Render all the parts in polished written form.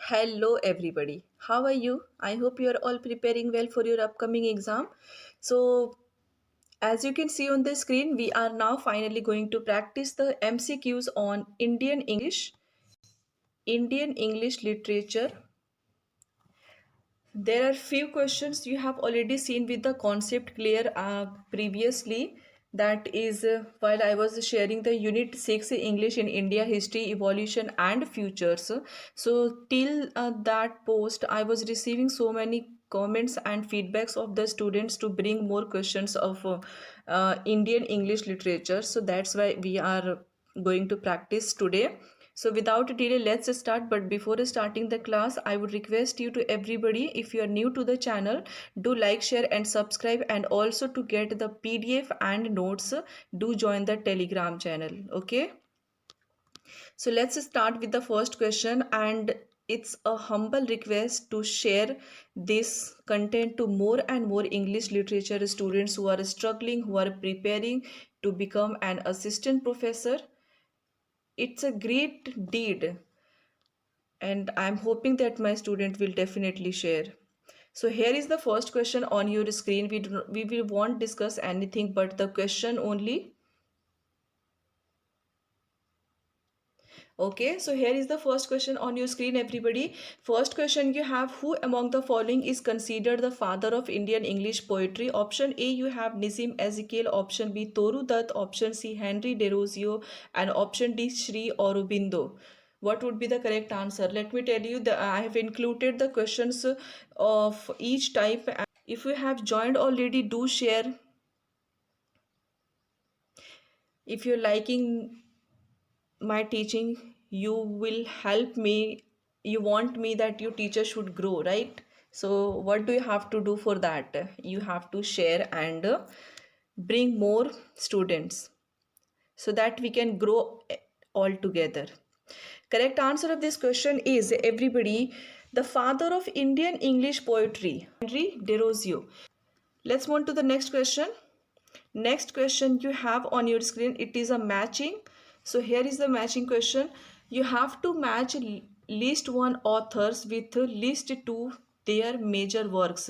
Hello, everybody. How are you? I hope you are all preparing well for your upcoming exam. So, as you can see on the screen, we are now finally going to practice the MCQs on Indian English literature. There are few questions you have already seen with the concept clear previously. That is while I was sharing the unit 6 English in India history evolution and futures. So till that post I was receiving so many comments and feedbacks of the students to bring more questions of Indian English literature. So that's why we are going to practice today. So without delay, let's start. But before starting the class, I would request you to everybody, if you are new to the channel, do like, share and subscribe. And also to get the PDF and notes, do join the Telegram channel. Okay. So let's start with the first question, and it's a humble request to share this content to more and more English literature students who are struggling, who are preparing to become an assistant professor. It's a great deed, and I'm hoping that my student will definitely share. So here is the first question on your screen. We will won't discuss anything but the question only. Okay, so here is the first question on your screen, everybody. First question you have: who among the following is considered the father of Indian English poetry? Option A, you have Nizim Ezekiel. Option B, Toru Dutt. Option C, Henry Derozio. And option D, Sri Aurobindo. What would be the correct answer? Let me tell you that I have included the questions of each type. If you have joined already, do share. If you're liking my teaching, you will help me. You want me that your teacher should grow, right? So what do you have to do for that? You have to share and bring more students so that we can grow all together. Correct answer of this question is, everybody, the father of Indian English poetry, Henry Derozio. Let's move on to the next question. Next question you have on your screen, it is a matching. So here is the matching question. You have to match list one authors with list two their major works.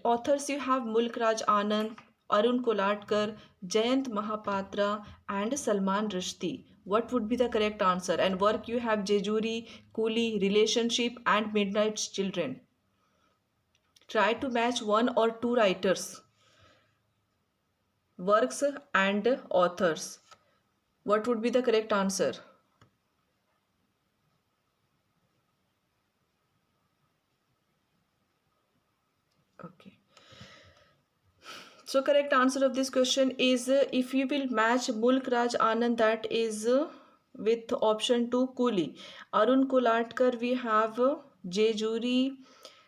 Authors you have Mulk Raj Anand, Arun Kolatkar, Jayant Mahapatra and Salman Rushdie. What would be the correct answer? And work you have Jejuri, Coolie, Relationship and Midnight's Children. Try to match one or two writers, works and authors. What would be the correct answer? Okay. So correct answer of this question is, if you will match Mulk Raj Anand, that is with option 2 Coolie. Arun Kolatkar we have Jejuri.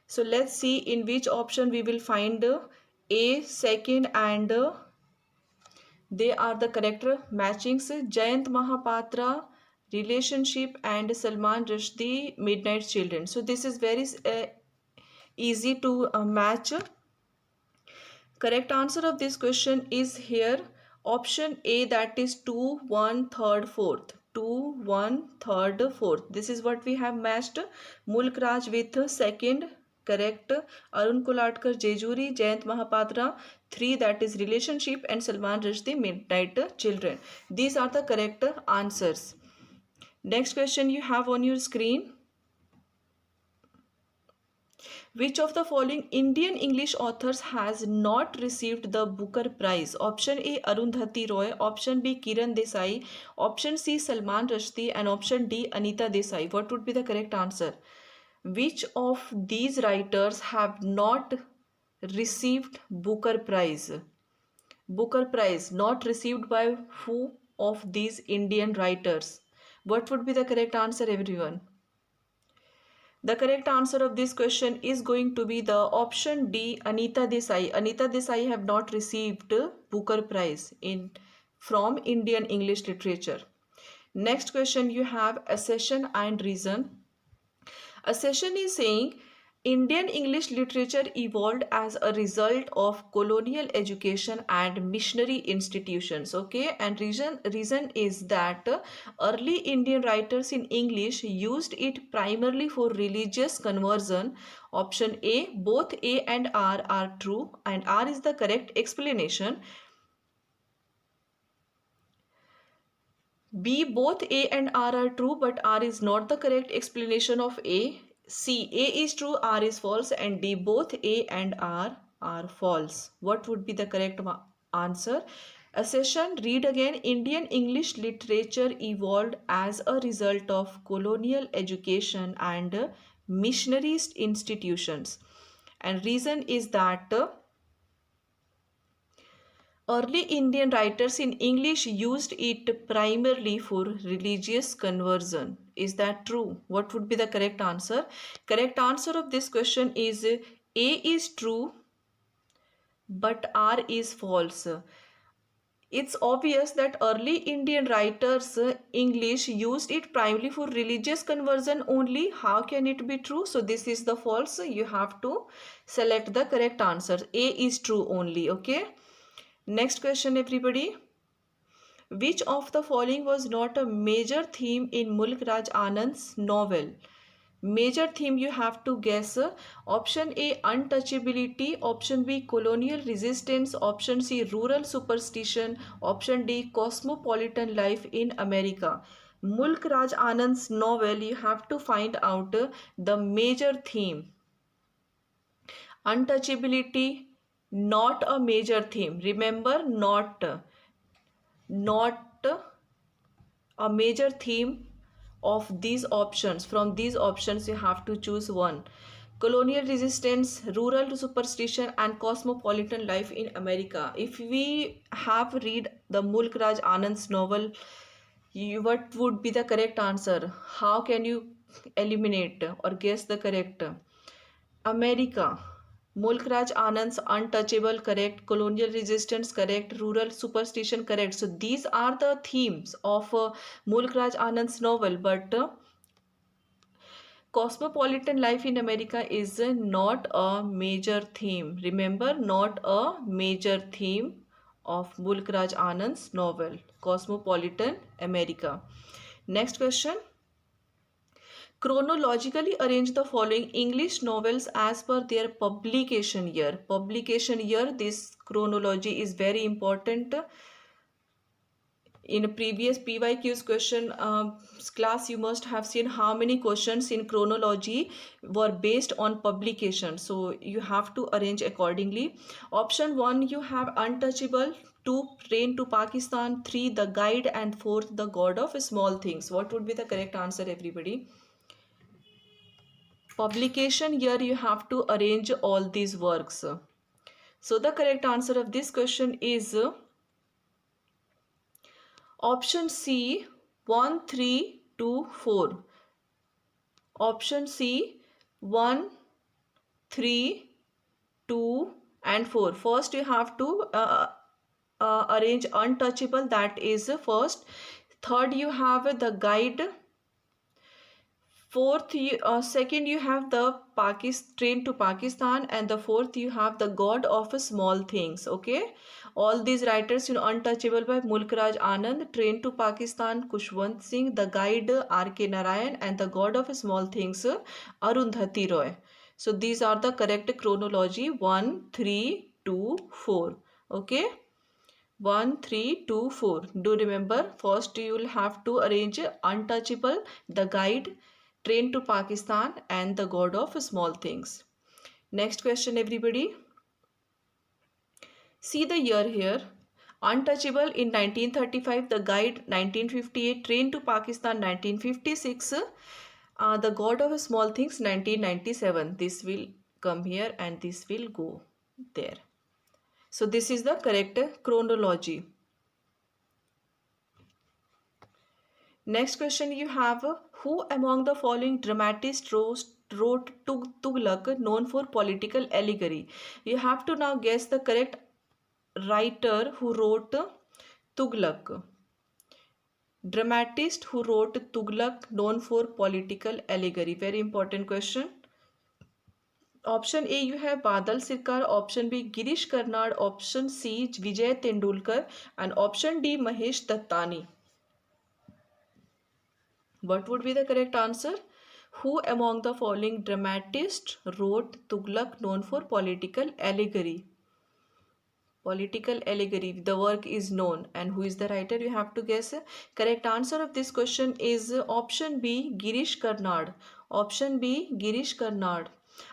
So let's see in which option we will find A second and they are the correct matchings. Jayant Mahapatra, Relationship and Salman Rushdie, Midnight Children. So this is very easy to match. Correct answer of this question is here option A, that is 2 1 3rd 4th. 2 1 3rd 4th. This is what we have matched. Mulk Raj with second, correct. Arun Kolatkar Jejuri, Jayant Mahapatra 3, that is Relationship and Salman Rushdie Midnight Children. These are the correct answers. Next question you have on your screen. Which of the following Indian English authors has not received the Booker Prize? Option A, Arundhati Roy. Option B, Kiran Desai. Option C, Salman Rushdie. And option D, Anita Desai. What would be the correct answer? Which of these writers have not received Booker Prize? Booker Prize not received by who of these Indian writers? What would be the correct answer, everyone? The correct answer of this question is going to be the option D, Anita Desai. Anita Desai have not received Booker Prize in from Indian English literature. Next question you have accession and reason. Accession is saying Indian English literature evolved as a result of colonial education and missionary institutions. Okay, and reason is that early Indian writers in English used it primarily for religious conversion. Option A, both A and R are true, and R is the correct explanation. B, both A and R are true, but R is not the correct explanation of A. C, A is true, R is false, and D, both A and R are false. What would be the correct answer? Accession, read again. Indian English literature evolved as a result of colonial education and missionary institutions. And reason is that early Indian writers in English used it primarily for religious conversion. Is that true? What would be the correct answer? Correct answer of this question is A is true, but R is false. It's obvious that early Indian writers English used it primarily for religious conversion only. How can it be true? So this is the false. You have to select the correct answer. A is true only. Okay. Next question, everybody. Which of the following was not a major theme in Mulk Raj Anand's novel? Major theme you have to guess. Option A, untouchability. Option B, colonial resistance. Option C, rural superstition. Option D, cosmopolitan life in America. Mulk Raj Anand's novel, you have to find out the major theme. Untouchability, not a major theme. Remember, not a major theme of these options. From these options you have to choose one. Colonial resistance, rural superstition, and cosmopolitan life in America. If we have read the Mulk Raj Anand's novel, what would be the correct answer? How can you eliminate or guess the correct? America. Mulk Raj Anand's untouchable, correct. Colonial resistance, correct. Rural superstition, correct. So these are the themes of Mulk Raj Anand's novel. But cosmopolitan life in America is not a major theme. Remember, not a major theme of Mulk Raj Anand's novel, Cosmopolitan America. Next question. Chronologically arrange the following English novels as per their publication year. Publication year, this chronology is very important. In a previous PYQs question class, you must have seen how many questions in chronology were based on publication. So you have to arrange accordingly. Option 1, you have Untouchable. 2, Train to Pakistan. 3, The Guide. And 4, The God of Small Things. What would be the correct answer, everybody? Publication year, you have to arrange all these works. So the correct answer of this question is option C, 1, 3, 2, 4. Option C, 1, 3, 2 and 4. First you have to arrange Untouchable, that is first. Third you have The Guide. Fourth, second you have the Train to Pakistan, and the fourth you have The God of Small Things. Okay, all these writers, Untouchable by Mulk Raj Anand, Train to Pakistan Kushwant Singh, The Guide R.K. Narayan, and The God of Small Things Arundhati Roy. So these are the correct chronology: 1, 3, 2, 4. Okay. 1, 3, 2, 4. Do remember, first you will have to arrange Untouchable, The Guide, Train to Pakistan, and The God of Small Things. Next question, everybody. See the year here. Untouchable in 1935, The Guide 1958, Train to Pakistan 1956, The God of Small Things 1997. This will come here and this will go there. So this is the correct chronology. Next question you have, who among the following dramatists wrote Tughlaq, known for political allegory? You have to now guess the correct writer who wrote Tughlaq. Dramatist who wrote Tughlaq, known for political allegory. Very important question. Option A you have Badal Sirkar, option B Girish Karnad, option C Vijay Tendulkar, and option D Mahesh Dattani. What would be the correct answer? Who among the following dramatists wrote Tughlaq known for political allegory? Political allegory. The work is known, and who is the writer? You have to guess. Correct answer of this question is option B, Girish Karnad. Option B, Girish Karnad.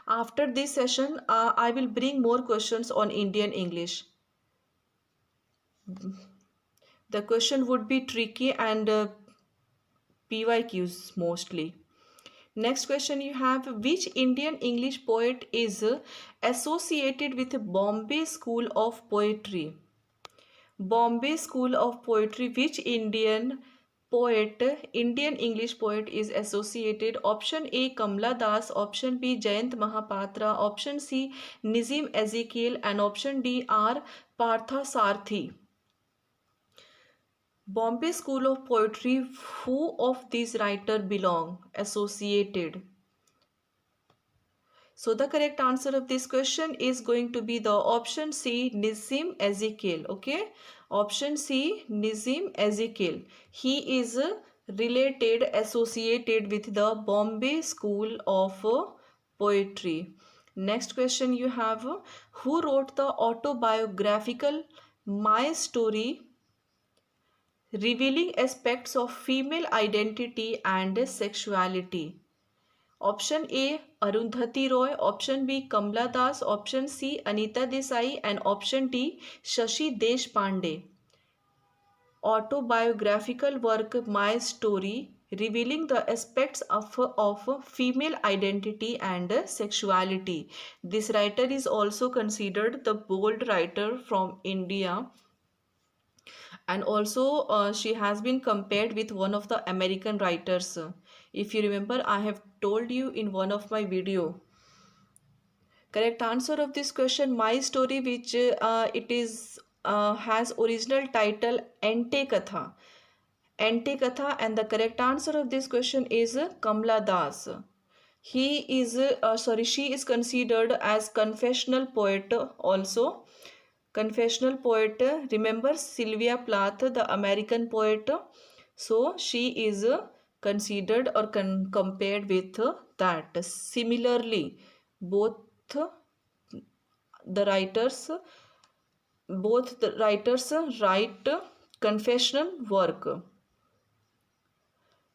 After this session, I will bring more questions on Indian English. The question would be tricky and PYQs mostly. Next question you have, which Indian English poet is associated with Bombay School of Poetry? Bombay School of Poetry, which poet, Indian English poet is associated? Option A Kamla Das, option B Jayant Mahapatra, option C Nizim Ezekiel, and option D R Partha Sarthi. Bombay School of Poetry, who of these writers belong associated? So the correct answer of this question is going to be the option C, Nizim Ezekiel. Okay, option C, Nizim Ezekiel. He is related, associated with the Bombay School of Poetry. Next question you have, who wrote the autobiographical My Story, revealing aspects of female identity and sexuality? Option A Arundhati Roy, option B Kamla Das, option C Anita Desai, and option D Shashi Deshpande. Autobiographical work My Story, revealing the aspects of female identity and sexuality. This writer is also considered the bold writer from India, and also she has been compared with one of the American writers. If you remember, I have told you in one of my video. Correct answer of this question, My Story, which it is has original title Ante Katha. Ante Katha, and the correct answer of this question is Kamla Das. She is considered as confessional poet also. Confessional poet. Remember Sylvia Plath, the American poet? So she is considered or compared with that. Similarly, both the writers write confessional work.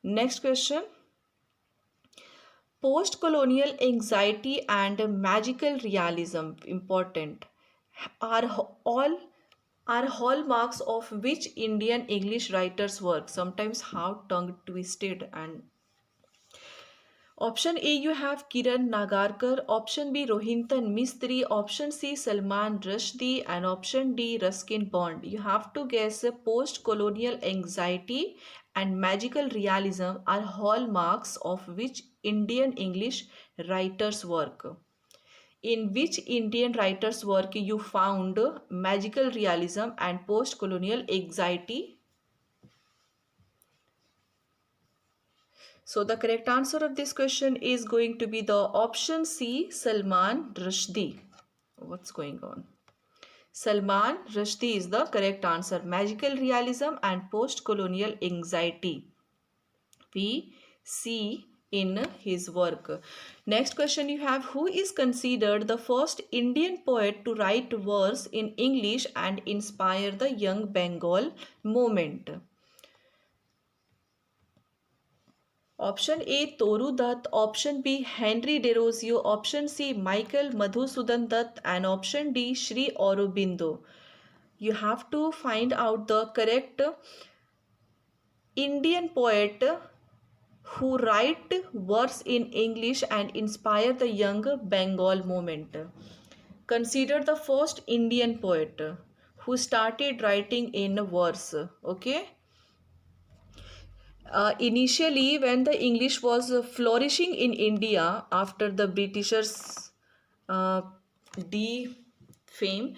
Next question, post colonial anxiety and magical realism, important, are all are hallmarks of which Indian English writers' work? Sometimes how tongue twisted. And option A you have Kiran Nagarkar, option B Rohinton Mistry, option C Salman Rushdie, and option D Ruskin Bond. You have to guess. Post-colonial anxiety and magical realism are hallmarks of which Indian English writers' work? In which Indian writer's work you found magical realism and post-colonial anxiety? So the correct answer of this question is going to be the option C, Salman Rushdie. What's going on? Salman Rushdie is the correct answer. Magical realism and post-colonial anxiety we see in his work. Next question you have, who is considered the first Indian poet to write verse in English and inspire the young Bengal movement? Option A Toru Dutt, option B Henry Derozio, option C Michael Madhusudan Dutt, and option D Sri Aurobindo. You have to find out the correct Indian poet who write verse in English and inspire the young Bengal movement. Considered the first Indian poet who started writing in verse. Okay. Initially, when the English was flourishing in India after the Britishers' uh, defame,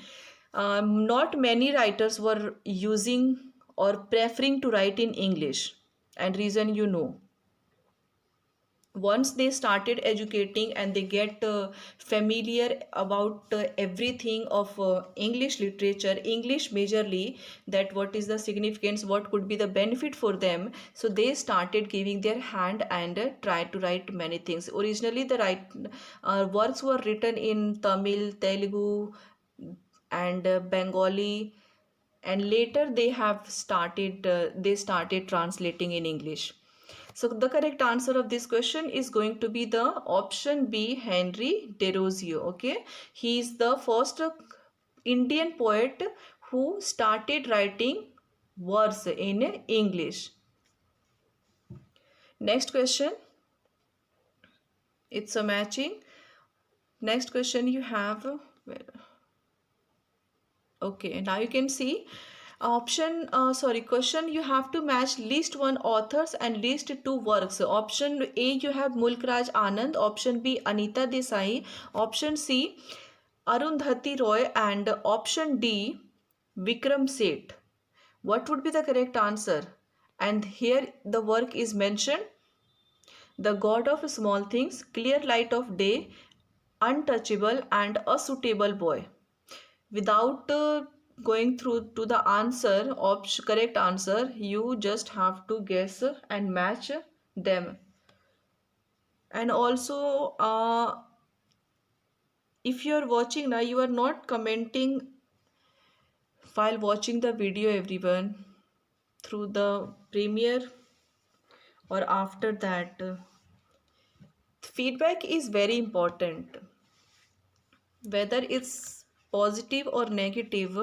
not many writers were using or preferring to write in English. And reason you know. once they started educating and they get familiar about everything of English literature, English majorly, that what is the significance, what could be the benefit for them, so they started giving their hand and try to write many things. Originally the works were written in Tamil, Telugu and Bengali, and later they started translating in English. So the correct answer of this question is going to be the option B, Henry Derozio. Okay, he is the first Indian poet who started writing verse in English. Next question, it's a matching. Next question you have. Okay, now you can see question, you have to match least one authors and least two works. Option A, you have Mulk Raj Anand. Option B, Anita Desai. Option C, Arundhati Roy. And option D, Vikram Seth. What would be the correct answer? And here the work is mentioned: The God of Small Things, Clear Light of Day, Untouchable, and A Suitable Boy. Without going through to the answer, correct answer, you just have to guess and match them. And also if you are watching now, you are not commenting while watching the video, everyone, through the premiere or after that. Feedback is very important, whether it's positive or negative.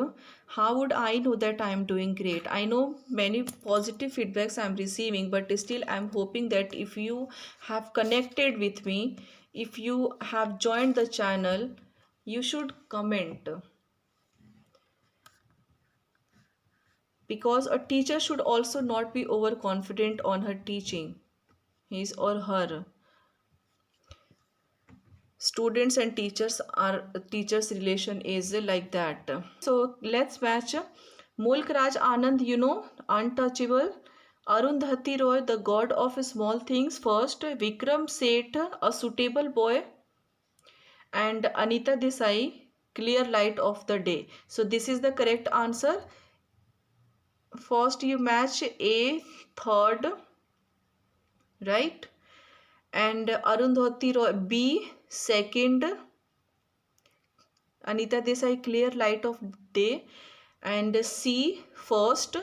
How would I know that I'm doing great? I know many positive feedbacks I'm receiving, but still I'm hoping that if you have connected with me, if you have joined the channel, you should comment, because a teacher should also not be overconfident on her teaching, his or her students and teachers relation is like that. So let's match. Mulk Raj Anand, Untouchable. Arundhati Roy, The God of Small Things, first. Vikram Seth, A Suitable Boy. And Anita Desai, Clear Light of the Day. So this is the correct answer. First you match A, third, right? And Arundhati Roy, B, second. Anita Desai, Clear Light of Day. And C, first.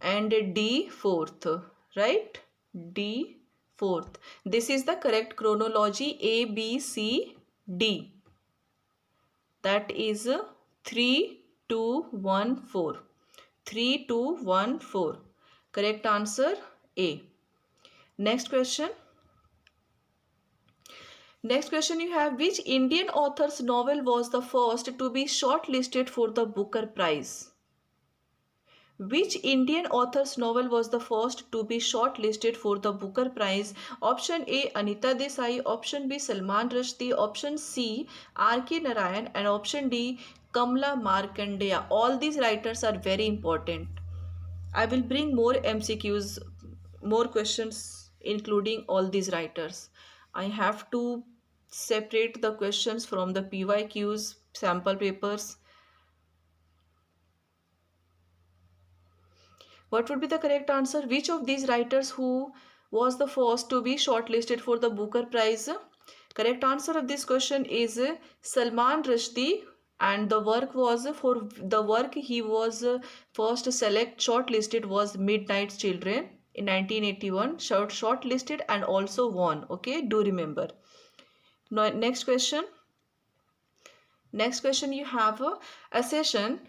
And D, fourth, right? D, fourth. This is the correct chronology. A, B, C, D. That is 3, 2, 1, 4. 3, 2, 1, 4. Correct answer A. Next question. Next question you have, which Indian author's novel was the first to be shortlisted for the Booker Prize? Which Indian author's novel was the first to be shortlisted for the Booker Prize? Option A, Anita Desai. Option B, Salman Rushdie. Option C, R.K. Narayan. And option D, Kamla Markandeya. All these writers are very important. I will bring more MCQs, more questions including all these writers. I have to separate the questions from the PYQs, sample papers. What would be the correct answer? Which of these writers who was the first to be shortlisted for the Booker Prize? Correct answer of this question is Salman Rushdie, and the work he was first shortlisted was Midnight Children in 1981. Shortlisted and also won. Okay, do remember. Now, next question. Next question you have a session.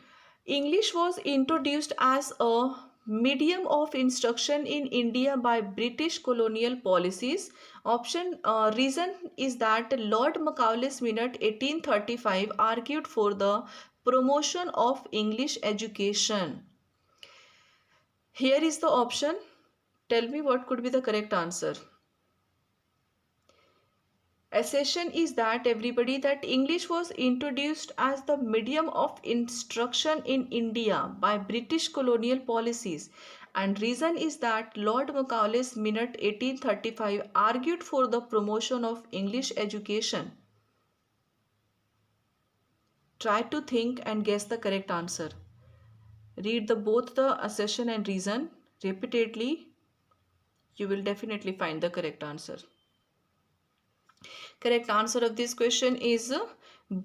English was introduced as a medium of instruction in India by British colonial policies. Option reason is that Lord Macaulay's Minute 1835 argued for the promotion of English education. Here is the option. Tell me what could be the correct answer. Assertion is that everybody that English was introduced as the medium of instruction in India by British colonial policies, And reason is that Lord Macaulay's Minute 1835 argued for the promotion of English education. Try to think and guess the correct answer. Read both the assertion and reason repeatedly. You will definitely find the correct answer. Correct answer of this question is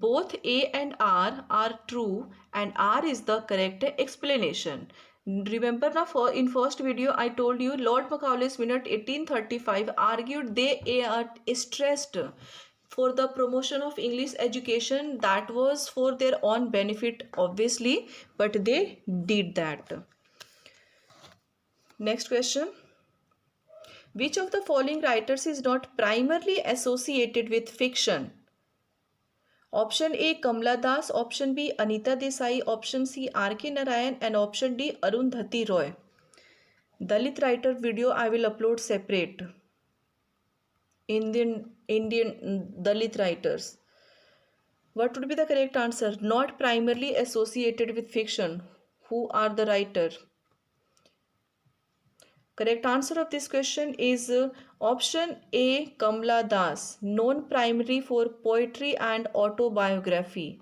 both A and R are true and R is the correct explanation. Remember now, in first video I told you Lord Macaulay's Minute 1835 argued they are stressed for the promotion of English education. That was for their own benefit obviously, but they did that. Next question. Which of the following writers is not primarily associated with fiction? Option A Kamla Das, option B Anita Desai, option C R.K. Narayan and option D Arundhati Roy. Dalit writer video I will upload separate. Indian Dalit writers. What would be the correct answer? Not primarily associated with fiction. Who are the writer? Correct answer of this question is option A Kamla Das, known primarily for poetry and autobiography.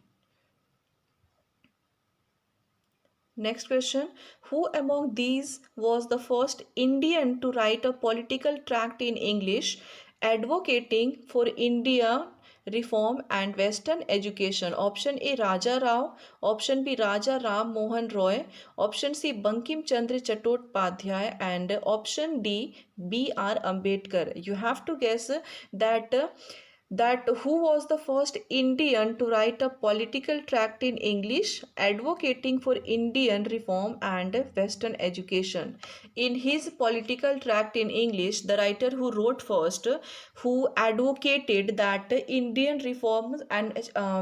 Next question. Who among these was the first Indian to write a political tract in English advocating for India reform and Western education? Option A Raja Rao, option B Raja Ram Mohan Roy, option C Bankim Chandra Chattopadhyay and option D B.R. Ambedkar. You have to guess that who was the first Indian to write a political tract in English advocating for Indian reform and Western education. In his political tract in English, the writer who wrote first, who advocated that Indian reforms and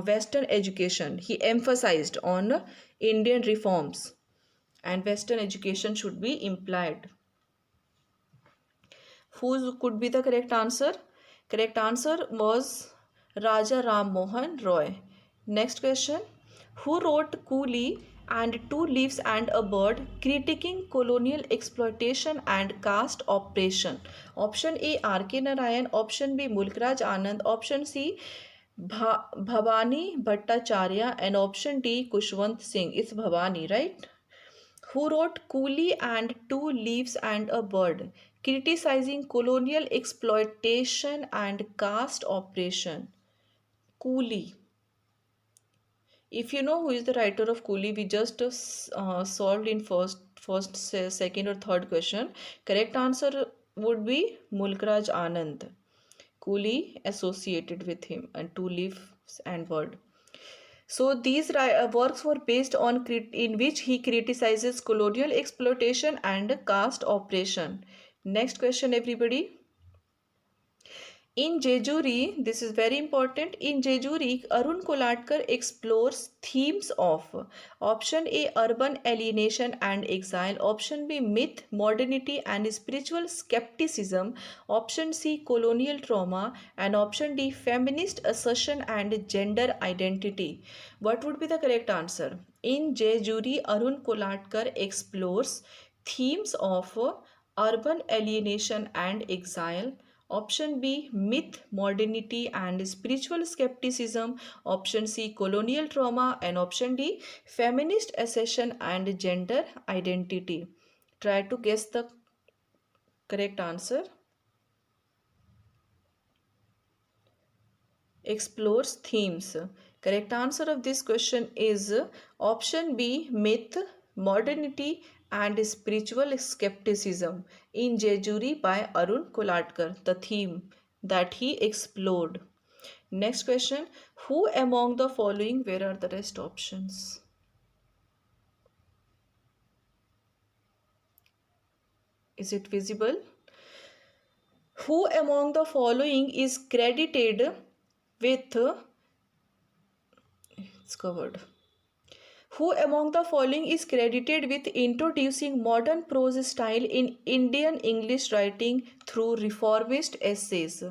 Western education, he emphasized on Indian reforms and Western education should be implied. Who could be the correct answer? Correct answer was Raja Ram Mohan Roy. Next question. Who wrote Coolie and Two Leaves and a Bird critiquing colonial exploitation and caste oppression? Option A R.K. Narayan, option B Mulkraj Anand, option C Bhavani Bhattacharya and option D Kushwant Singh. It's Bhavani, right? Who wrote Coolie and Two Leaves and a Bird, criticizing colonial exploitation and caste oppression. Coolie. If you know who is the writer of Coolie, we just solved in second or third question. Correct answer would be Mulkraj Anand. Coolie associated with him and Two Leaves and Bird. So these works were based on in which he criticizes colonial exploitation and caste oppression. Next question, everybody. In Jejuri, this is very important. In Jejuri, Arun Kolatkar explores themes of option A urban alienation and exile, option B myth, modernity and spiritual skepticism, option C colonial trauma and option D feminist assertion and gender identity. What would be the correct answer? In Jejuri, Arun Kolatkar explores themes of urban alienation and exile, option B myth, modernity and spiritual skepticism, option C colonial trauma and option D feminist assertion and gender identity. Try to guess the correct answer. Explores themes. Correct answer of this question is option B myth, modernity and spiritual skepticism in Jejuri by Arun Kolatkar, the theme that he explored. Next question. Who among the following, where are the rest options? Is it visible? Who among the following is credited with, it's covered. Who among the following is credited with introducing modern prose style in Indian English writing through reformist essays?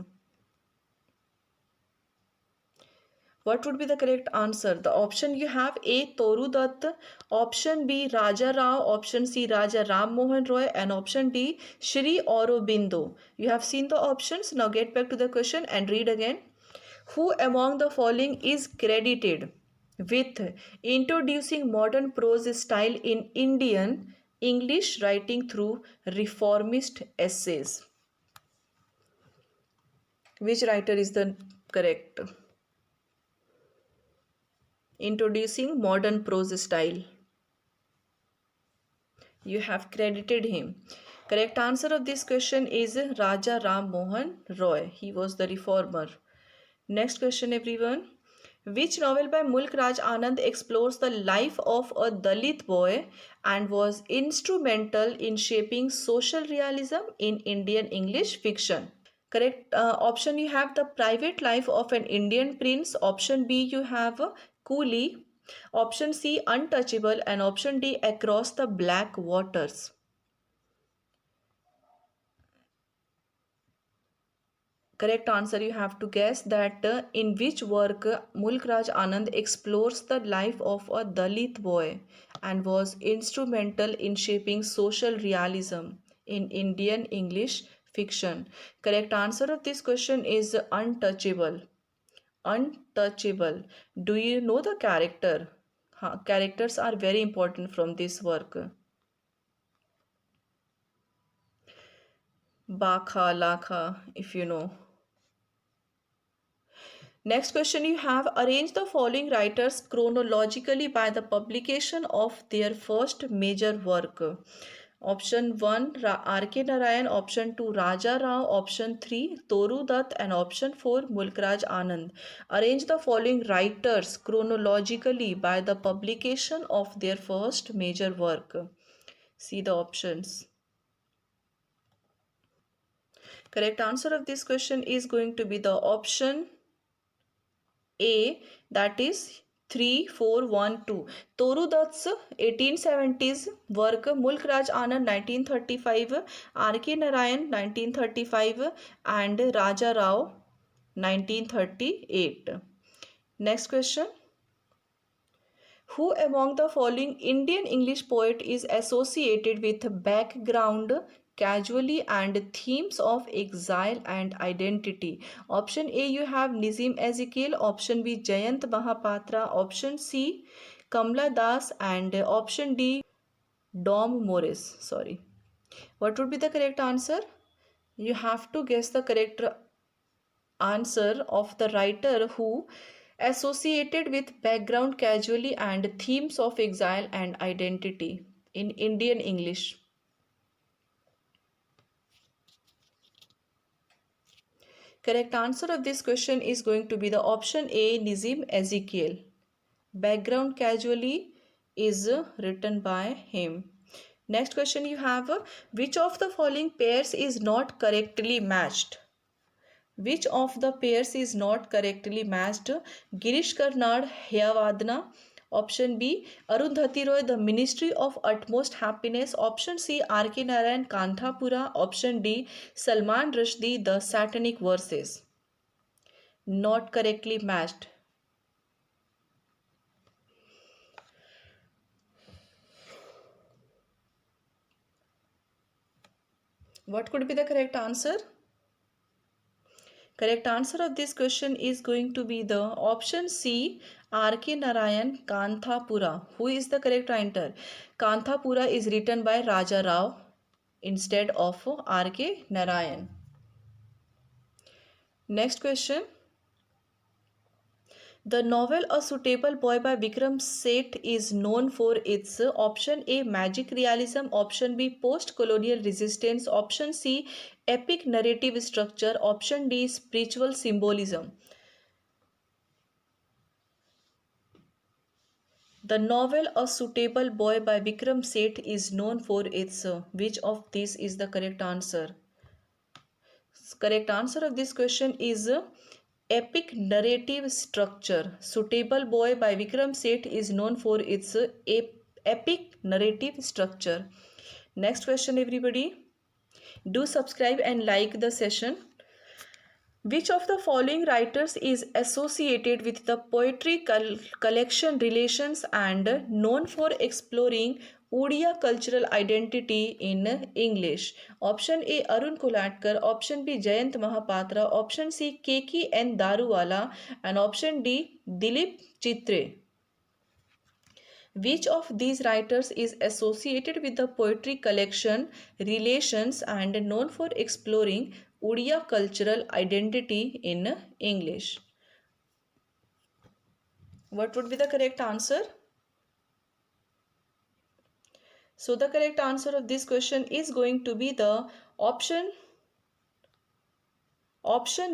What would be the correct answer? The option you have A. Toru Dutt, option B. Raja Rao, option C. Raja Ram Mohan Roy, and option D. Shri Aurobindo. You have seen the options. Now get back to the question and read again. Who among the following is credited with introducing modern prose style in Indian English writing through reformist essays? Which writer is the correct? Introducing modern prose style. You have credited him. Correct answer of this question is Raja Ram Mohan Roy. He was the reformer. Next question, everyone. Which novel by Mulk Raj Anand explores the life of a Dalit boy and was instrumental in shaping social realism in Indian English fiction? Correct option you have The Private Life of an Indian Prince. Option B you have Coolie. Option C Untouchable, and option D Across the Black Waters. Correct answer you have to guess that in which work Mulk Raj Anand explores the life of a Dalit boy and was instrumental in shaping social realism in Indian English fiction. Correct answer of this question is Untouchable. Untouchable. Do you know the character? Characters are very important from this work. Bakha, Lakha, if you know. Next question you have arrange the following writers chronologically by the publication of their first major work. Option 1 R.K. Narayan, option 2 Raja Rao, option 3 Toru Dutt, and option 4 Mulkraj Anand. Arrange the following writers chronologically by the publication of their first major work. See the options. Correct answer of this question is going to be the option A, that is 3412. Toru Dutt's 1870s work, Mulk Raj Anand 1935, R.K. Narayan 1935, and Raja Rao 1938. Next question. Who among the following Indian English poet is associated with background, casually, and themes of exile and identity? Option A you have Nizim Ezekiel, option B Jayant Mahapatra, option C Kamla Das, and option D Dom Morris. Sorry. What would be the correct answer? You have to guess the correct answer of the writer who associated with background casually and themes of exile and identity in Indian English. Correct answer of this question is going to be the option A Nizim Ezekiel. Background casually is written by him. Next question you have which of the following pairs is not correctly matched? Which of the pairs is not correctly matched? Girish Karnad, Hayavadna. Option B, Arundhati Roy, The Ministry of Utmost Happiness. Option C, R.K. Narayan, Kanthapura. Option D, Salman Rushdie, The Satanic Verses. Not correctly matched. What could be the correct answer? Correct answer of this question is going to be the option C, R.K. Narayan, Kanthapura. Who is the correct writer? Kanthapura is written by Raja Rao instead of R.K. Narayan. Next question. The novel A Suitable Boy by Vikram Seth is known for its option A magic realism, option B post-colonial resistance, option C epic narrative structure, option D spiritual symbolism. The novel A Suitable Boy by Vikram Seth is known for its which of these is the correct answer? Correct answer of this question is epic narrative structure. Suitable Boy by Vikram Seth is known for its epic narrative structure. Next question everybody. Do subscribe and like the session. Which of the following writers is associated with the poetry collection relations and known for exploring Odia cultural identity in English? Option A Arun Kolatkar, option B Jayant Mahapatra, option C Keki N Daruwala, and option D Dilip Chitre. Which of these writers is associated with the poetry collection relations and known for exploring Odia cultural identity in English? What would be the correct answer? So the correct answer of this question is going to be the option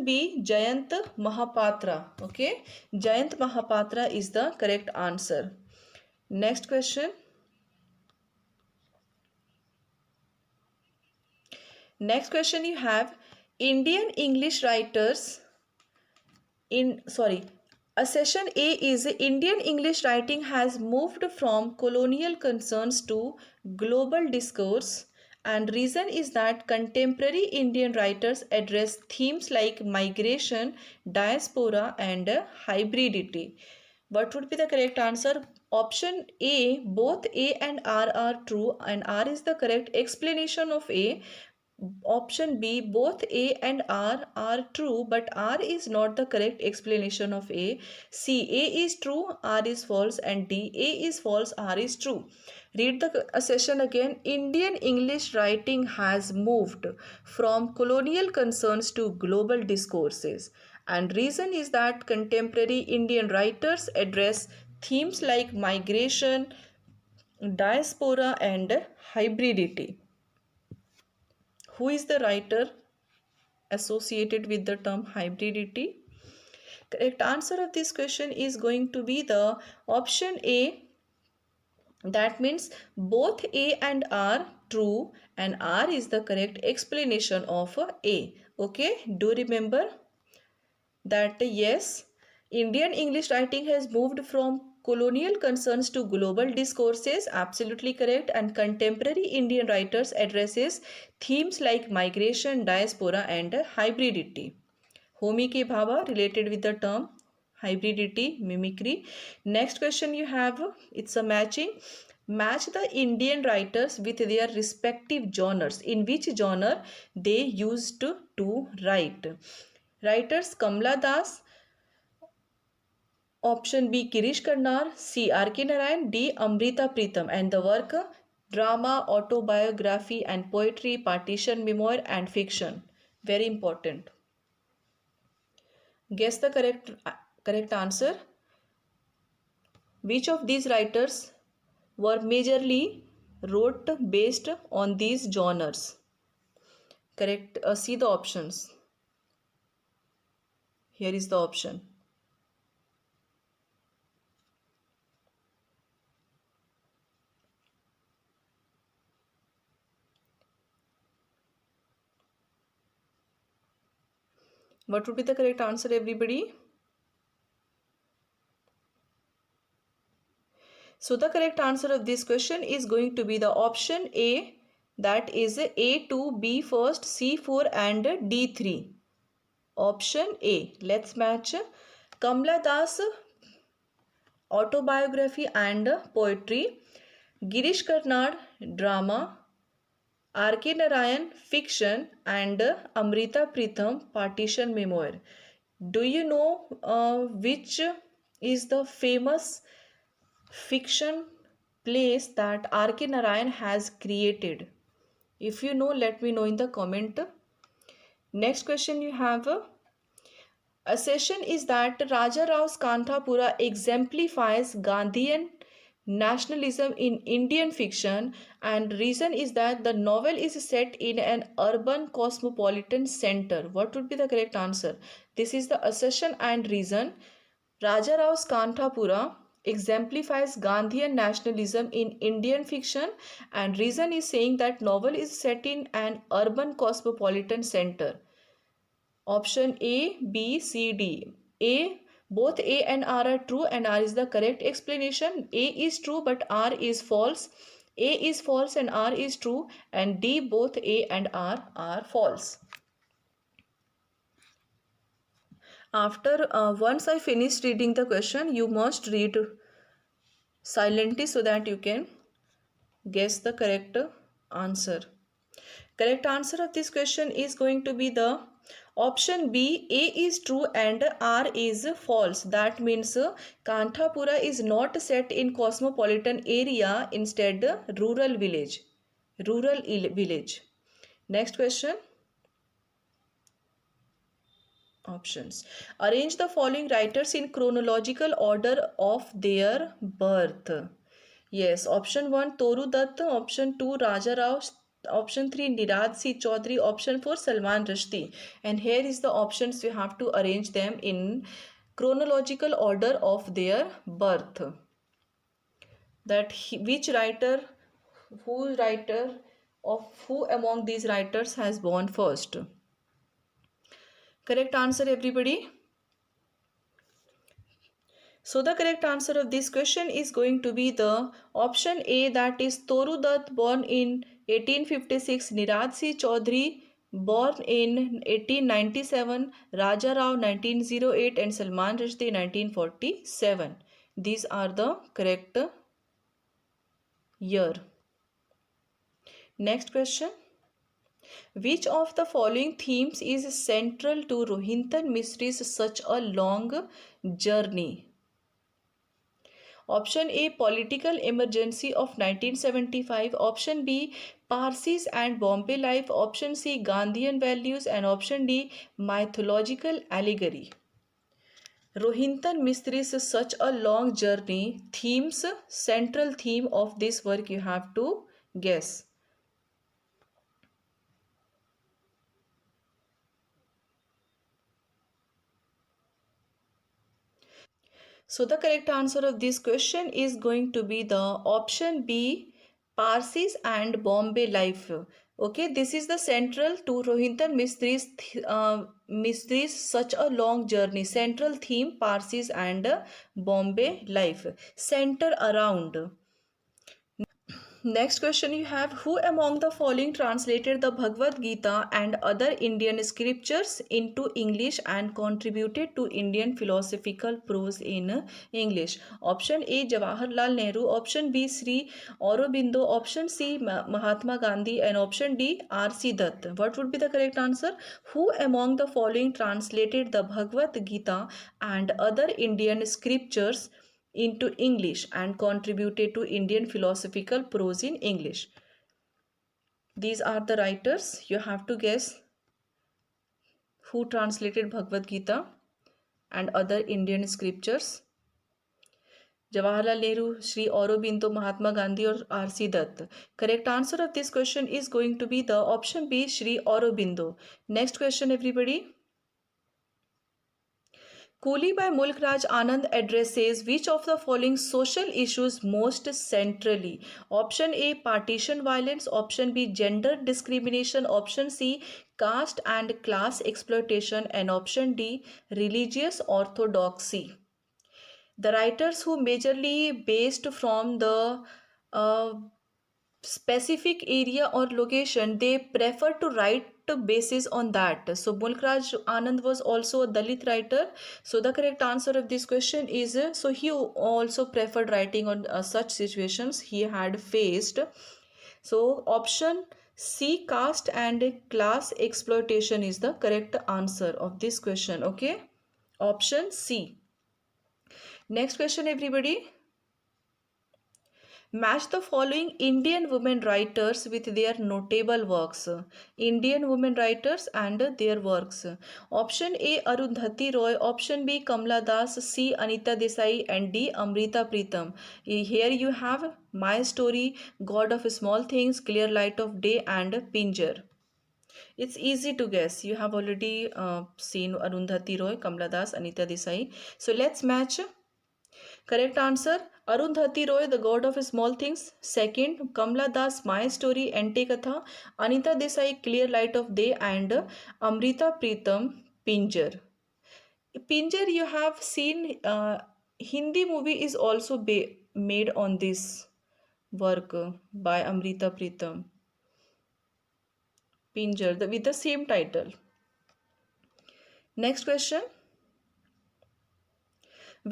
B, Jayant Mahapatra. Okay, Jayant Mahapatra is the correct answer. Next question. Next question you have Indian English writers in sorry a session A is Indian English writing has moved from colonial concerns to global discourse, and reason is that contemporary Indian writers address themes like migration, diaspora, and hybridity. What would be the correct answer? Option A, both A and R are true, and R is the correct explanation of A. Option B, both A and R are true, but R is not the correct explanation of A. C, A is true, R is false, and D, A is false, R is true. Read the session again. Indian English writing has moved from colonial concerns to global discourses. And reason is that contemporary Indian writers address themes like migration, diaspora, and hybridity. Who is the writer associated with the term hybridity? Correct answer of this question is going to be the option A. That means both A and R true, and R is the correct explanation of A. Okay, do remember that yes, Indian English writing has moved from colonial concerns to global discourses, absolutely correct, and contemporary Indian writers addresses themes like migration, diaspora, and hybridity. Homi ke bhava related with the term hybridity, mimicry. Next question you have, it's a matching. Match the Indian writers with their respective genres. In which genre they used to write? Writers Kamla Das, option B Kirish Karnar, C R.K. Narayan, D Amrita Pritam, and the work drama, autobiography, and poetry, partition, memoir, and fiction. Very important. Guess the correct answer. Which of these writers were majorly wrote based on these genres? Correct. See the options. Here is the option. What would be the correct answer, everybody? So the correct answer of this question is going to be the option A, that is A2, B first, C4 and D3. Option A. Let's match. Kamla Das, autobiography and poetry. Girish Karnad, drama. R.K. Narayan, fiction, and Amrita Pritham, partition memoir. Do you know which is the famous fiction place that R.K. Narayan has created? If you know, let me know in the comment. Next question you have. A session is that Raja Rao's Kanthapura exemplifies Gandhian nationalism in Indian fiction, and reason is that the novel is set in an urban cosmopolitan center. What would be the correct answer? This is the assertion and reason. Raja Rao's Kanthapura exemplifies Gandhian nationalism in Indian fiction, and reason is saying that novel is set in an urban cosmopolitan center. Option A, B, C, D. A, both A and R are true, and R is the correct explanation. A is true but R is false. A is false and R is true, and D, both A and R are false. After once I finish reading the question, you must read silently so that you can guess the correct answer. Correct answer of this question is going to be the option B. A is true and R is false. That means Kanthapura is not set in cosmopolitan area, instead rural village. Village. Next question. Options. Arrange the following writers in chronological order of their birth. Yes, option 1 Toru Dutt, option 2 Raja Rao, option 3 Nirad C Chaudhary, option 4 Salman Rushdie. And here is the options, you have to arrange them in chronological order of their birth. That which writer, who of who among these writers has born first. Correct answer everybody. So the correct answer of this question is going to be the option A, that is Toru Dutt born in 1856, Nirad C Chaudhary born in 1897, Raja Rao 1908 and Salman Rushdie 1947. These are the correct year. Next question. Which of the following themes is central to Rohinton Mistri's Such a Long Journey? Option A, political emergency of 1975. Option B, Parsis and Bombay life. Option C, Gandhian values. And option D, mythological allegory. Rohinton Mistri's Such a Long Journey themes, central theme of this work you have to guess. So the correct answer of this question is going to be the option B, Parsis and Bombay life. Okay, this is the central to Rohinton Mistri's Such a Long Journey. Central theme Parsis and Bombay life. Center around. Next question you have, who among the following translated the Bhagavad Gita and other Indian scriptures into English and contributed to Indian philosophical prose in English? Option A, Jawaharlal Nehru. Option B, Sri Aurobindo. Option C, Mahatma Gandhi. And option D, R.C. Dutt. What would be the correct answer? Who among the following translated the Bhagavad Gita and other Indian scriptures into English and contributed to Indian philosophical prose in English? These are the writers. You have to guess who translated Bhagavad Gita and other Indian scriptures. Jawaharlal Nehru, Sri Aurobindo, Mahatma Gandhi or R.C. Dutt. Correct answer of this question is going to be the option B, Sri Aurobindo. Next question everybody. Coolie by Mulk Raj Anand addresses which of the following social issues most centrally? Option A, partition violence. Option B, gender discrimination. Option C, caste and class exploitation. And option D, religious orthodoxy. The writers who majorly based from the uh, specific area or location, they prefer to write basis on that. So Mulk Raj Anand was also a Dalit writer. So the correct answer of this question is so he also preferred writing on such situations he had faced. So option C, caste and class exploitation is the correct answer of this question. Okay, option C. Next question everybody. Match the following Indian women writers with their notable works. Indian women writers and their works. Option A, Arundhati Roy. Option B, Kamla Das. C, Anita Desai. And D, Amrita Pritam. Here you have My Story, God of Small Things, Clear Light of Day and Pinjar. It's easy to guess. You have already seen Arundhati Roy, Kamla Das, Anita Desai. So let's match. Correct answer, Arundhati Roy, The God of Small Things. Second, Kamla Das, My Story, Ante Katha. Anita Desai, Clear Light of Day. And Amrita Pritam, Pinjar. Pinjar, you have seen, Hindi movie is also made on this work by Amrita Pritam. Pinjar, with the same title. Next question.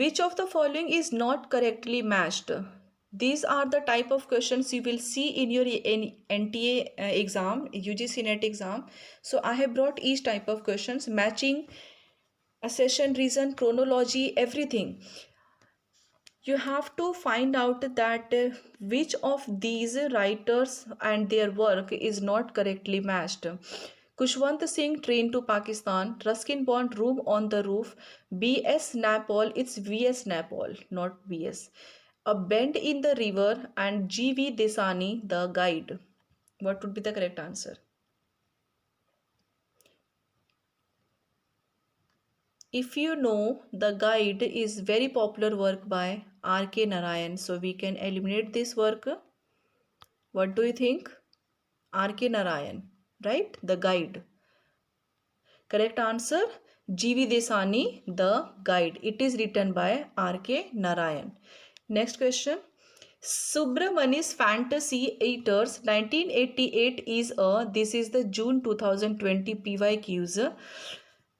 Which of the following is not correctly matched? These are the type of questions you will see in your NTA exam, UGC NET exam. So I have brought each type of questions, matching, accession, reason, chronology, everything. You have to find out that which of these writers and their work is not correctly matched. Kushwant Singh, Train to Pakistan, Ruskin Bond, Room on the Roof, B.S. Napol, it's V.S. Napol, not V.S. A Bend in the River, and G.V. Desani, The Guide. What would be the correct answer? If you know, The Guide is very popular work by R.K. Narayan, so we can eliminate this work. What do you think? R.K. Narayan, right? The Guide. Correct answer, G.V. Desani, The Guide. It is written by R.K. Narayan. Next question. Subramani's Fantasy Eaters 1988 is a, this is the June 2020 PYQs.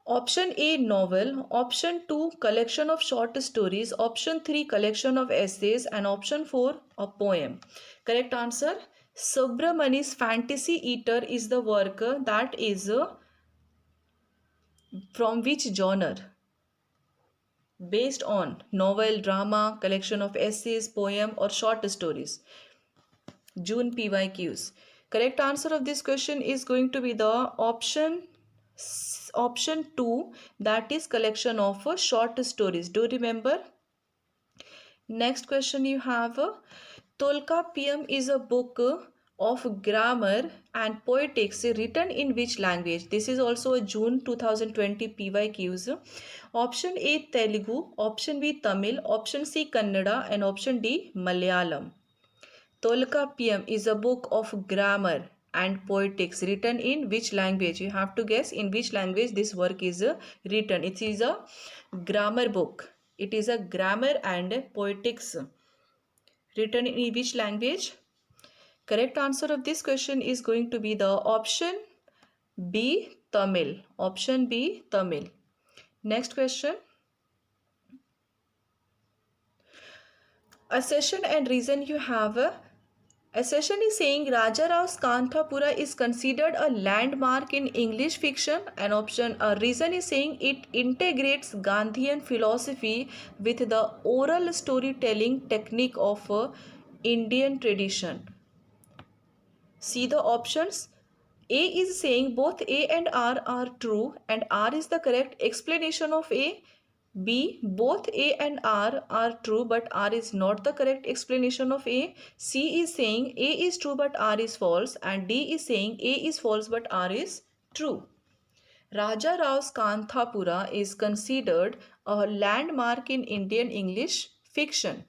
Option A, novel. Option 2, collection of short stories. Option 3, collection of essays. And option 4, a poem. Correct answer, Subramani's Fantasy Eater is the work that is from which genre? Based on novel, drama, collection of essays, poem, or short stories. June PYQs. Correct answer of this question is going to be the option 2, that is collection of short stories. Do remember? Next question you have, Tolkappiyam is a book of grammar and poetics written in which language? This is also a June 2020 PYQs. Option A, Telugu. Option B, Tamil. Option C, Kannada. And option D, Malayalam. Tolkappiyam is a book of grammar and poetics written in which language? You have to guess in which language this work is written. It is a grammar book. It is a grammar and poetics written in which language? Correct answer of this question is going to be the option B, Tamil. Option B, Tamil. Next question. Accession and reason you have. Accession is saying Raja Rao's Kanthapura is considered a landmark in English fiction. And option reason is saying it integrates Gandhian philosophy with the oral storytelling technique of Indian tradition. See the options. A is saying both A and R are true and R is the correct explanation of A. B, both A and R are true but R is not the correct explanation of A. C is saying A is true but R is false, and D is saying A is false but R is true. Raja Rao's Kanthapura is considered a landmark in Indian English fiction,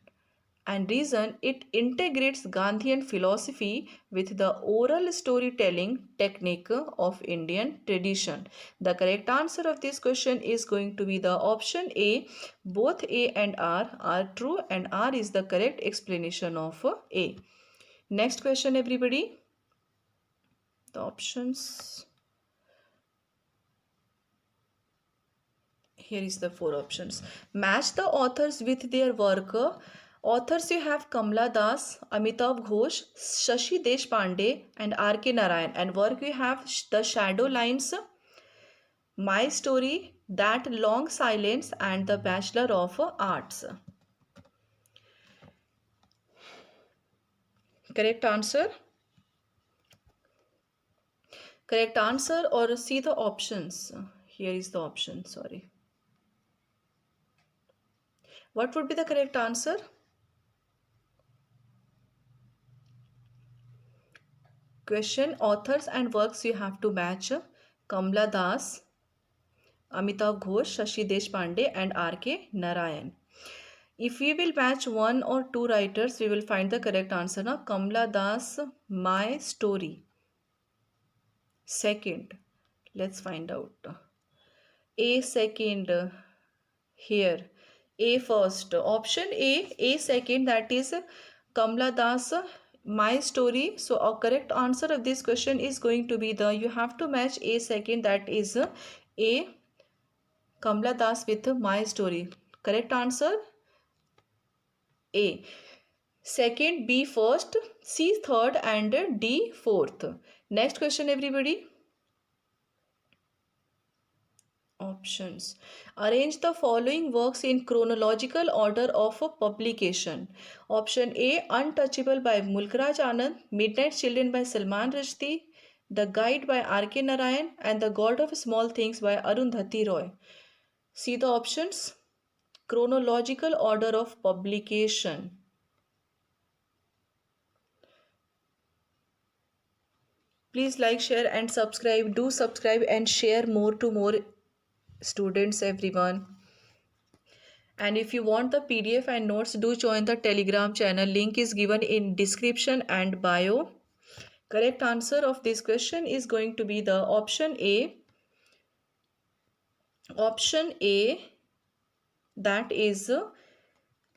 and reason it integrates Gandhian philosophy with the oral storytelling technique of Indian tradition. The correct answer of this question is going to be the option A. Both A and R are true and R is the correct explanation of A. Next question everybody. The options. Here is the 4 options. Match the authors with their work. Authors you have Kamla Das, Amitav Ghosh, Shashi Deshpande and R.K. Narayan. And work you have The Shadow Lines, My Story, That Long Silence and The Bachelor of Arts. Correct answer? Correct answer, or see the options. Here is the option, sorry. What would be the correct answer? Question, authors and works you have to match. Kamla Das, Amitav Ghosh, Shashi Deshpande and R.K. Narayan. If we will match one or two writers, we will find the correct answer. Now, Kamla Das, My Story. Second, let's find out. A second, here. A first. Option A second, that is Kamla Das, My Story. So, our correct answer of this question is going to be the, you have to match A second, that is A Kamla Das with My Story. Correct answer A. Second, B first, C third, and D fourth. Next question, everybody. Options. Arrange the following works in chronological order of publication. Option A, Untouchable by Mulkraj Anand, Midnight Children by Salman Rushdie, The Guide by R.K. Narayan, and The God of Small Things by Arundhati Roy. See the options. Chronological order of publication. Please like, share, and subscribe. Do subscribe and share more to more students, everyone. And if you want the PDF and notes, do join the Telegram channel. Link is given in description and bio. Correct answer of this question is going to be the option A. Option A, that is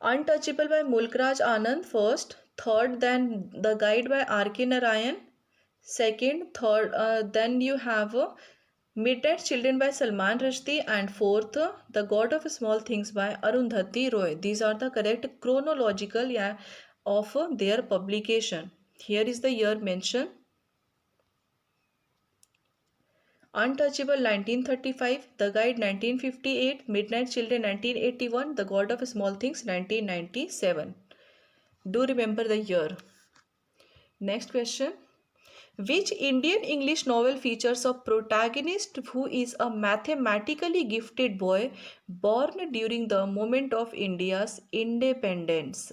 Untouchable by Mulkraj Anand first. Third, then The Guide by R.K. Narayan. Second, third, then you have Midnight Children by Salman Rushdie, and fourth, The God of Small Things by Arundhati Roy. These are the correct chronological of their publication. Here is the year mentioned. Untouchable 1935, The Guide 1958, Midnight Children 1981, The God of Small Things 1997. Do remember the year. Next question. Which Indian English novel features a protagonist who is a mathematically gifted boy born during the moment of India's independence?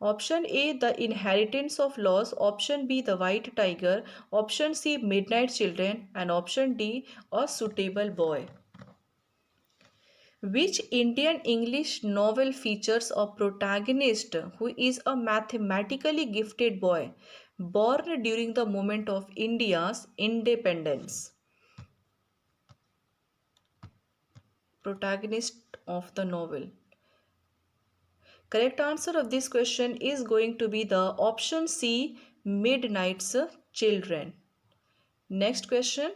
Option A, The Inheritance of Laws. Option B, The White Tiger. Option C, Midnight Children. And option D, A Suitable Boy. Which Indian English novel features a protagonist who is a mathematically gifted boy born during the moment of India's independence? Protagonist of the novel. Correct answer of this question is going to be the option C, Midnight's Children. Next question.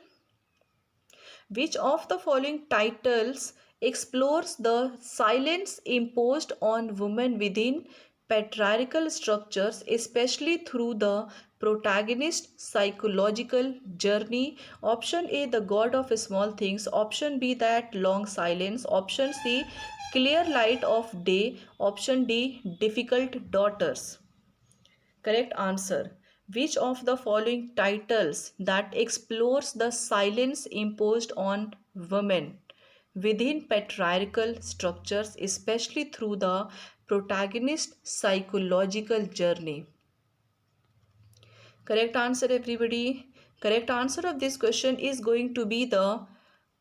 Which of the following titles explores the silence imposed on women within patriarchal structures, especially through the protagonist's psychological journey? Option A, The God of Small Things. Option B, That Long Silence. Option C, Clear Light of Day. Option D, Difficult Daughters. Correct answer. Which of the following titles that explores the silence imposed on women within patriarchal structures, especially through the protagonist's psychological journey? Correct answer, everybody. Correct answer of this question is going to be the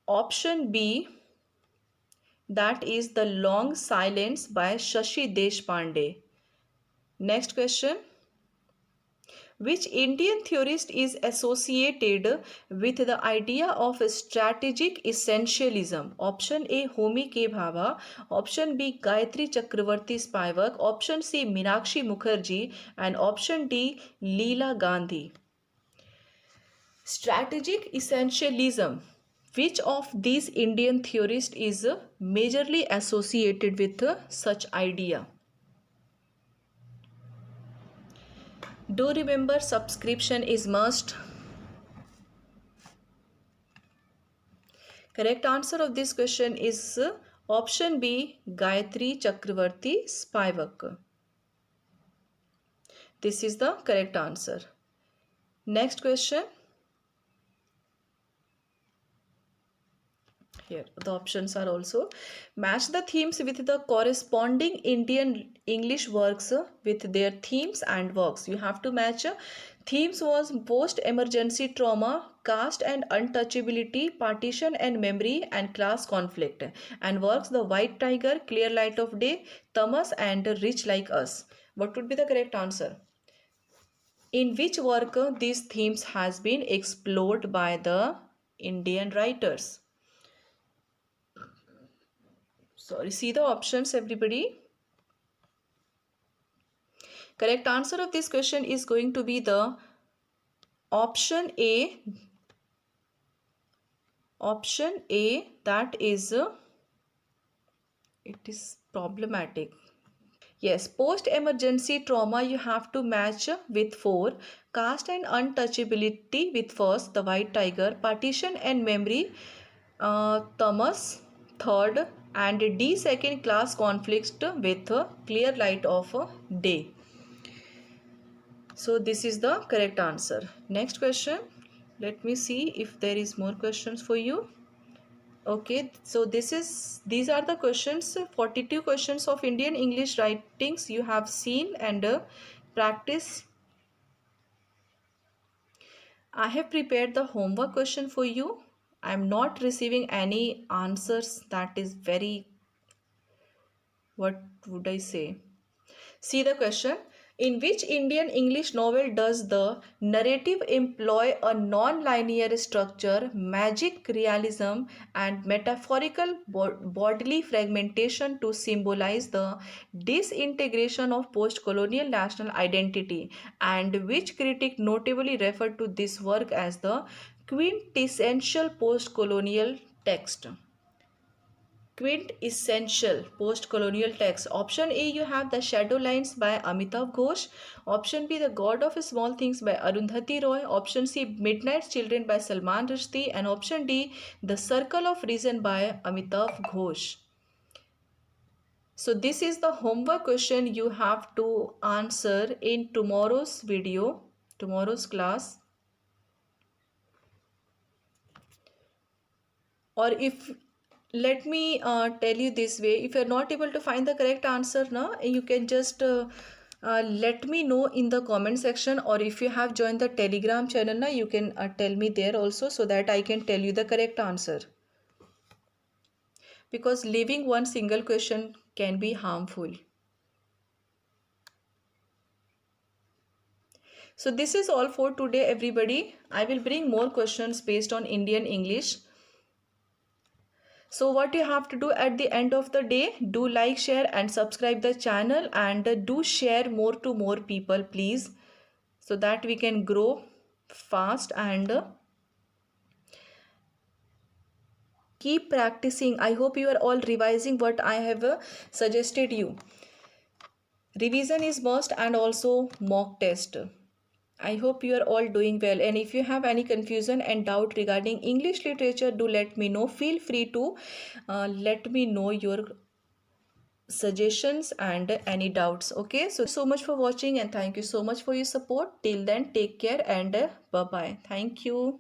option B, that is The Long Silence by Shashi Deshpande. Next question. Which Indian theorist is associated with the idea of strategic essentialism? Option A, Homi K. Bhabha. Option B, Gayatri Chakravarti Spivak. Option C, Meenakshi Mukherjee. And option D, Leela Gandhi. Strategic essentialism. Which of these Indian theorists is majorly associated with such idea? Do remember, subscription is must. Correct answer of this question is option B, Gayatri Chakravarti Spivak. This is the correct answer. Next question. Here the options are also. Match the themes with the corresponding Indian English works with their themes and works. You have to match. Themes was post-emergency trauma, caste and untouchability, partition and memory, and class conflict. And works, The White Tiger, Clear Light of Day, Tamas, and Rich Like Us. What would be the correct answer? In which work these themes has been explored by the Indian writers? Sorry, see the options, everybody. Correct answer of this question is going to be the option A. Option A, that is it is problematic. Yes, post emergency trauma you have to match with 4, caste and untouchability with first, the white tiger, partition and memory, Thomas, third, and D, second class conflicts with clear light of day. So this is the correct answer. Next question. Let me see if there is more questions for you. Okay, so these are the questions, 42 questions of Indian English writings you have seen and practice. I have prepared the homework question for you. I am not receiving any answers. That is very, what would I say? See the question. In which Indian English novel does the narrative employ a non-linear structure, magic realism, and metaphorical bodily fragmentation to symbolize the disintegration of post-colonial national identity, and which critic notably referred to this work as the quintessential post-colonial text? Quintessential post-colonial text. Option A, you have The Shadow Lines by Amitav Ghosh. Option B, The God of Small Things by Arundhati Roy. Option C, Midnight Children by Salman Rushdie. And option D, The Circle of Reason by Amitav Ghosh. So this is the homework question you have to answer in tomorrow's video, tomorrow's class. Or if, let me tell you this way, if you're not able to find the correct answer now, you can just let me know in the comment section, or if you have joined the Telegram channel now, you can tell me there also, so that I can tell you the correct answer, because leaving one single question can be harmful. So this is all for today, everybody. I will bring more questions based on Indian English. So what you have to do at the end of the day, do like, share and subscribe the channel, and do share more to more people, please, so that we can grow fast, and keep practicing. I hope you are all revising what I have suggested you. Revision is must, and also mock test. I hope you are all doing well, and if you have any confusion and doubt regarding English literature, do let me know. Feel free to let me know your suggestions and any doubts. Okay, so much for watching, and thank you so much for your support. Till then, take care, and bye bye. Thank you.